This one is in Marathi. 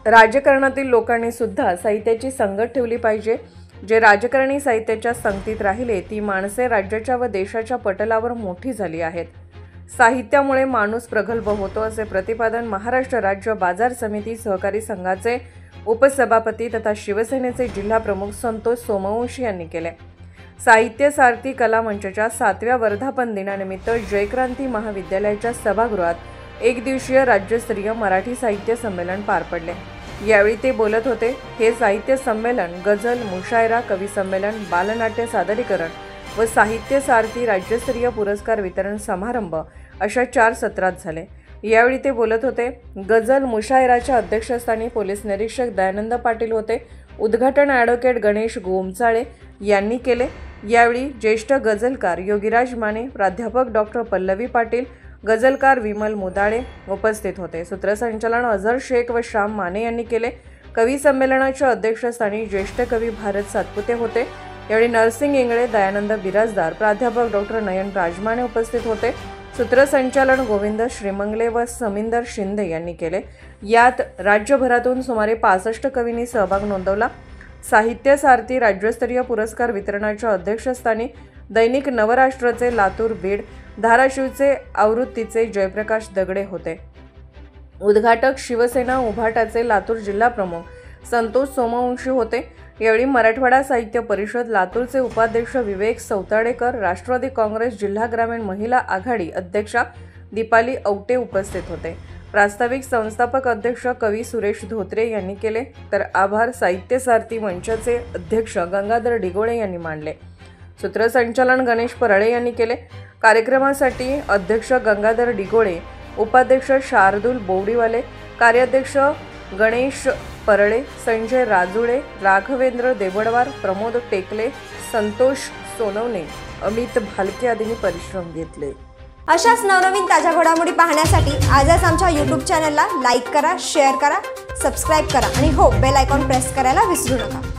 राजकारणातील लोकांनी सुद्धा साहित्याची संगत ठेवली पाहिजे। जे राजकारणी साहित्याच्या संगतीत राहिले ती माणसे राज्याच्या व देशाच्या पटलावर मोठी झाली आहेत। साहित्यामुळे माणूस प्रगल्भ होतो असे प्रतिपादन महाराष्ट्र राज्य बाजार समिती सहकारी संघाचे उपसभापती तथा शिवसेनेचे जिल्हा प्रमुख संतोष सोमवंशी यांनी केले। साहित्य सारथी कला मंचच्या 7व्या वर्धापन दिनानिमित्त जयक्रांती महाविद्यालयाच्या सभागृहात एक दिवसीय राज्यस्तरीय मराठी साहित्य संमेलन पार पडले। यावेळी ते बोलत होते। हे साहित्य संमेलन गझल, मुशायरा, कवी संमेलन, बालनाट्य सादरीकरण व साहित्य सारथी राज्यस्तरीय पुरस्कार वितरण समारंभ अशा 4 सत्रात झाले। यावेळी ते बोलत होते। गझल मुशायराच्या अध्यक्षस्थानी पोलीस निरीक्षक दयानंद पाटील होते। उद्घाटन ॲडव्होकेट गणेश गोमचाळे यांनी केले। यावेळी ज्येष्ठ गझलकार योगीराज माने, प्राध्यापक डॉक्टर पल्लवी पाटील, गझलकार विमल मुदाळे उपस्थित होते। सूत्रसंचालन अझर शेख व श्याम माने यांनी केले। कवी संमेलनाच्या अध्यक्षस्थानी ज्येष्ठ कवी भारत सातपुते होते। यावेळी नरसिंग इंगळे, दयानंद बिराजदार, प्राध्यापक डॉक्टर नयन राजमाने उपस्थित होते। सूत्रसंचालन गोविंद श्रीमंगले व समिंदर शिंदे यांनी केले। यात राज्यभरातून सुमारे 65 कवींनी सहभाग नोंदवला। साहित्य सारथी राज्यस्तरीय पुरस्कार वितरणाच्या अध्यक्षस्थानी दैनिक नवराष्ट्रचे लातूर, बीड, धाराशिवचे आवृत्तीचे जयप्रकाश दगडे होते। उद्घाटक शिवसेना उभाटाचे लातूर जिल्हा प्रमुख संतोष सोमवंशी होते। यावेळी मराठवाडा साहित्य परिषद लातूरचे उपाध्यक्ष विवेक सौताडेकर, राष्ट्रवादी काँग्रेस जिल्हा ग्रामीण महिला आघाडी अध्यक्षा दीपाली औटे उपस्थित होते। प्रास्ताविक संस्थापक अध्यक्ष कवी सुरेश धोत्रे यांनी केले, तर आभार साहित्य सारथी मंचाचे अध्यक्ष गंगाधर डिगोळे यांनी मांडले। सूत्रसंचालन गणेश परळे यांनी केले। कार्यक्रमासाठी अध्यक्ष गंगाधर डिगोळे, उपाध्यक्ष शार्दूल बोवडीवाले, कार्याध्यक्ष गणेश परळे, संजय राजुळे, राघवेंद्र देवडवार, प्रमोद टेकले, संतोष सोनवणे, अमित भालके आदींनी परिश्रम घेतले। अशाच नवनवीन ताज्या घडामोडी पाहण्यासाठी आजच आमच्या YouTube चॅनलला लाईक करा, शेअर करा, सबस्क्राईब करा आणि हो बेल आयकॉन प्रेस करायला विसरू नका।